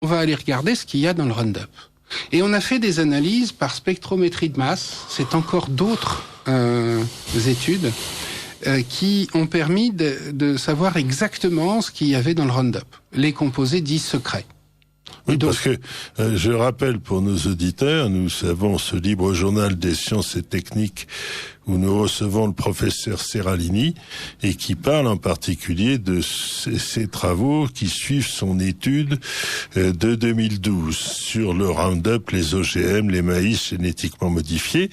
va aller regarder ce qu'il y a dans le Roundup. Et on a fait des analyses par spectrométrie de masse. C'est encore d'autres études qui ont permis de savoir exactement ce qu'il y avait dans le Roundup. Les composés dits secrets. Oui, donc, parce que je rappelle pour nos auditeurs, nous avons ce libre journal des sciences et techniques où nous recevons le professeur Seralini et qui parle en particulier de ses travaux qui suivent son étude de 2012 sur le Roundup, les OGM, les maïs génétiquement modifiés.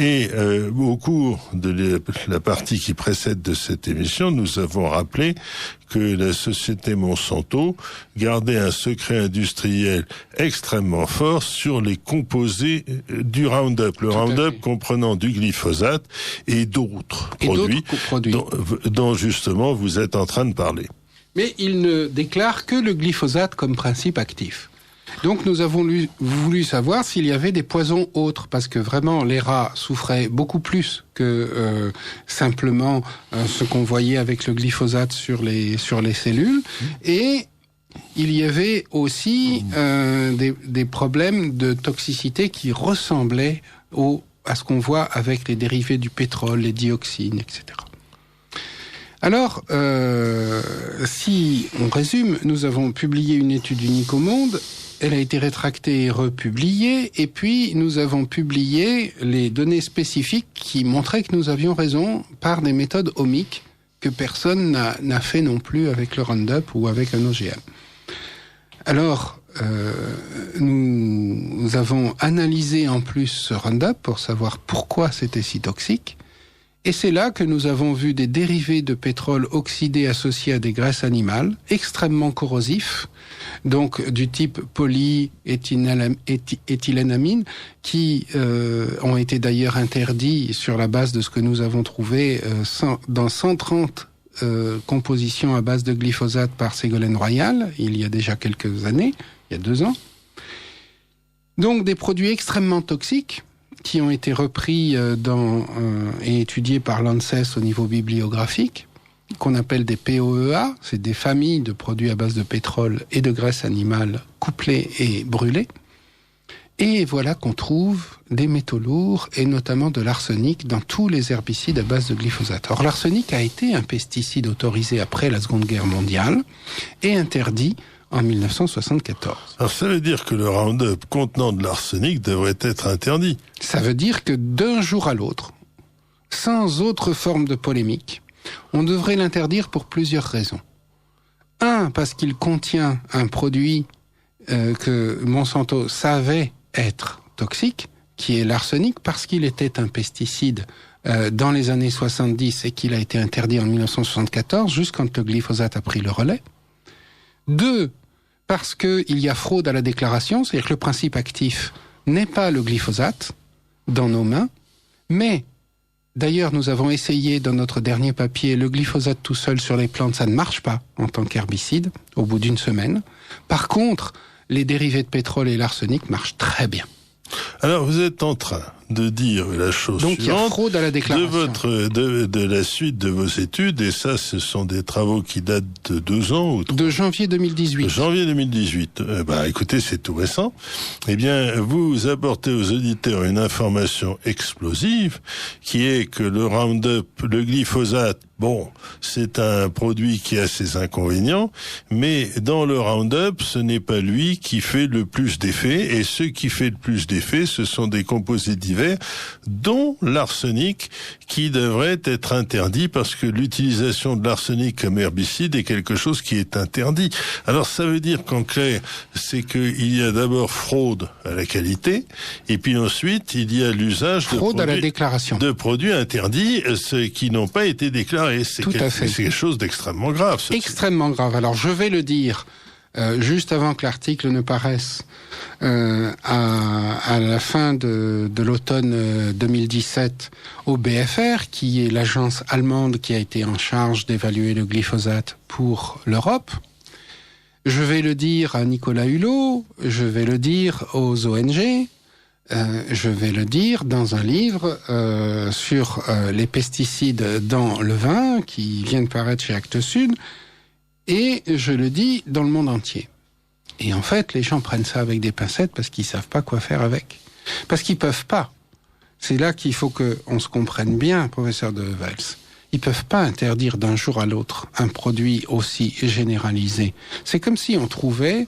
Et au cours de la partie qui précède de cette émission, nous avons rappelé que la société Monsanto gardait un secret industriel extrêmement fort sur les composés du Roundup. Le Roundup comprenant du glyphosate et d'autres produits dont justement vous êtes en train de parler. Mais il ne déclare que le glyphosate comme principe actif. Donc nous avons voulu savoir s'il y avait des poisons autres, parce que vraiment les rats souffraient beaucoup plus que simplement ce qu'on voyait avec le glyphosate sur les cellules. Et il y avait aussi des problèmes de toxicité qui ressemblaient à ce qu'on voit avec les dérivés du pétrole, les dioxines, etc. Alors, si on résume, nous avons publié une étude unique au monde. Elle a été rétractée et republiée, et puis nous avons publié les données spécifiques qui montraient que nous avions raison par des méthodes omiques que personne n'a fait non plus avec le Roundup ou avec un OGM. Alors, nous avons analysé en plus ce Roundup pour savoir pourquoi c'était si toxique. Et c'est là que nous avons vu des dérivés de pétrole oxydés associés à des graisses animales, extrêmement corrosifs, donc du type polyéthylénamine, qui ont été d'ailleurs interdits sur la base de ce que nous avons trouvé dans 130 compositions à base de glyphosate par Ségolène Royal, il y a déjà quelques années, il y a 2 ans. Donc des produits extrêmement toxiques, qui ont été repris et étudiés par l'ANSES au niveau bibliographique, qu'on appelle des POEA, c'est des familles de produits à base de pétrole et de graisse animale couplés et brûlés. Et voilà qu'on trouve des métaux lourds et notamment de l'arsenic dans tous les herbicides à base de glyphosate. Or, l'arsenic a été un pesticide autorisé après la Seconde Guerre mondiale et interdit en 1974. Alors ça veut dire que le Roundup contenant de l'arsenic devrait être interdit. Ça veut dire que d'un jour à l'autre, sans autre forme de polémique, on devrait l'interdire pour plusieurs raisons. 1, parce qu'il contient un produit que Monsanto savait être toxique, qui est l'arsenic, parce qu'il était un pesticide dans les années 70 et qu'il a été interdit en 1974, juste quand le glyphosate a pris le relais. 2, parce qu'il y a fraude à la déclaration, c'est-à-dire que le principe actif n'est pas le glyphosate dans nos mains, mais d'ailleurs nous avons essayé dans notre dernier papier, le glyphosate tout seul sur les plantes, ça ne marche pas en tant qu'herbicide au bout d'une semaine. Par contre, les dérivés de pétrole et l'arsenic marchent très bien. Alors vous êtes en train de dire la chose donc, suivante, il y a fraude à la déclaration. de la suite de vos études, et ça ce sont des travaux qui datent de 2 ans ou 3 de janvier 2018. De janvier 2018. Écoutez, c'est tout récent. Eh bien, vous apportez aux auditeurs une information explosive, qui est que le Roundup, le glyphosate, bon, c'est un produit qui a ses inconvénients, mais dans le Roundup, ce n'est pas lui qui fait le plus d'effet, et ce qui fait le plus d'effet, ce sont des composés divers, dont l'arsenic, qui devrait être interdit parce que l'utilisation de l'arsenic comme herbicide est quelque chose qui est interdit. Alors ça veut dire qu'en clair, c'est qu'il y a d'abord fraude à la qualité, et puis ensuite il y a l'usage de produits interdits, qui n'ont pas été déclarés. C'est quelque chose d'extrêmement grave. Extrêmement grave. Alors je vais le dire juste avant que l'article ne paraisse, à la fin de l'automne 2017 au BfR, qui est l'agence allemande qui a été en charge d'évaluer le glyphosate pour l'Europe. Je vais le dire à Nicolas Hulot, je vais le dire aux ONG, je vais le dire dans un livre sur les pesticides dans le vin qui vient de paraître chez Actes Sud, et je le dis dans le monde entier. Et en fait, les gens prennent ça avec des pincettes parce qu'ils savent pas quoi faire avec. Parce qu'ils peuvent pas. C'est là qu'il faut qu'on se comprenne bien, professeur de Wels. Ils peuvent pas interdire d'un jour à l'autre un produit aussi généralisé. C'est comme si on trouvait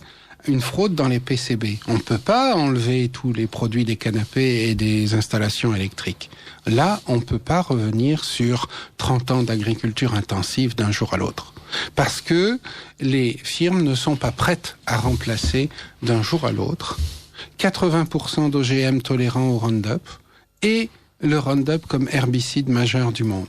une fraude dans les PCB. On ne peut pas enlever tous les produits des canapés et des installations électriques. Là, on ne peut pas revenir sur 30 ans d'agriculture intensive d'un jour à l'autre. Parce que les firmes ne sont pas prêtes à remplacer d'un jour à l'autre 80% d'OGM tolérants au Roundup et le Roundup comme herbicide majeur du monde.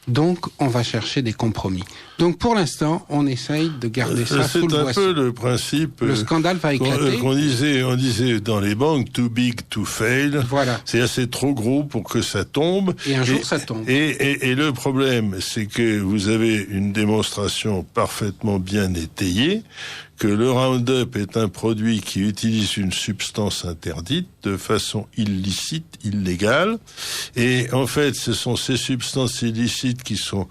Donc, on va chercher des compromis. Donc, pour l'instant, on essaye de garder ça sous le boisseau. C'est un peu le principe. Le scandale va éclater. On disait dans les banques, too big to fail. Voilà. C'est assez trop gros pour que ça tombe. Et un jour, ça tombe. Et le problème, c'est que vous avez une démonstration parfaitement bien étayée que le Roundup est un produit qui utilise une substance interdite de façon illicite, illégale. Et en fait, ce sont ces substances illicites qui sont,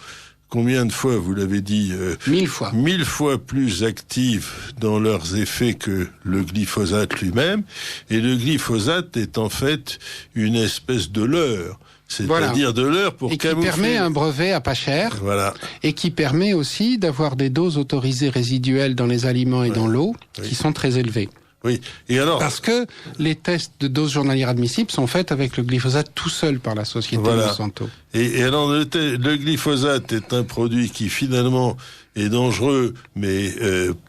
combien de fois, vous l'avez dit 1000 fois. 1000 fois plus actives dans leurs effets que le glyphosate lui-même. Et le glyphosate est en fait une espèce de leurre. C'est-à-dire de l'heure pour camoufler. Et qui permet un brevet à pas cher. Voilà. Et qui permet aussi d'avoir des doses autorisées résiduelles dans les aliments et dans l'eau qui sont très élevées. Oui. Et alors? Parce que les tests de doses journalières admissibles sont faits avec le glyphosate tout seul par la société Monsanto. Et alors le glyphosate est un produit qui finalement est dangereux, mais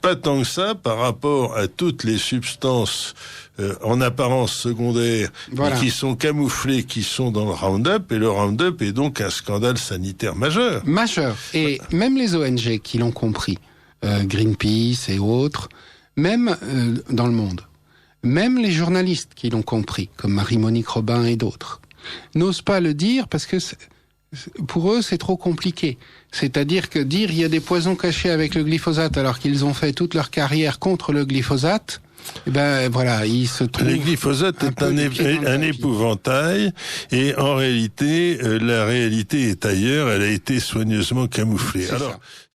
pas tant que ça par rapport à toutes les substances en apparence secondaires et qui sont camouflées, qui sont dans le Roundup. Et le Roundup est donc un scandale sanitaire majeur. Majeur. Et même les ONG qui l'ont compris, Greenpeace et autres, même dans le monde, même les journalistes qui l'ont compris, comme Marie-Monique Robin et d'autres, n'osent pas le dire parce que pour eux c'est trop compliqué. C'est-à-dire que dire il y a des poisons cachés avec le glyphosate alors qu'ils ont fait toute leur carrière contre le glyphosate, eh ben voilà, ils se trouvent. Le glyphosate est un épouvantail et en réalité, la réalité est ailleurs. Elle a été soigneusement camouflée. Alors.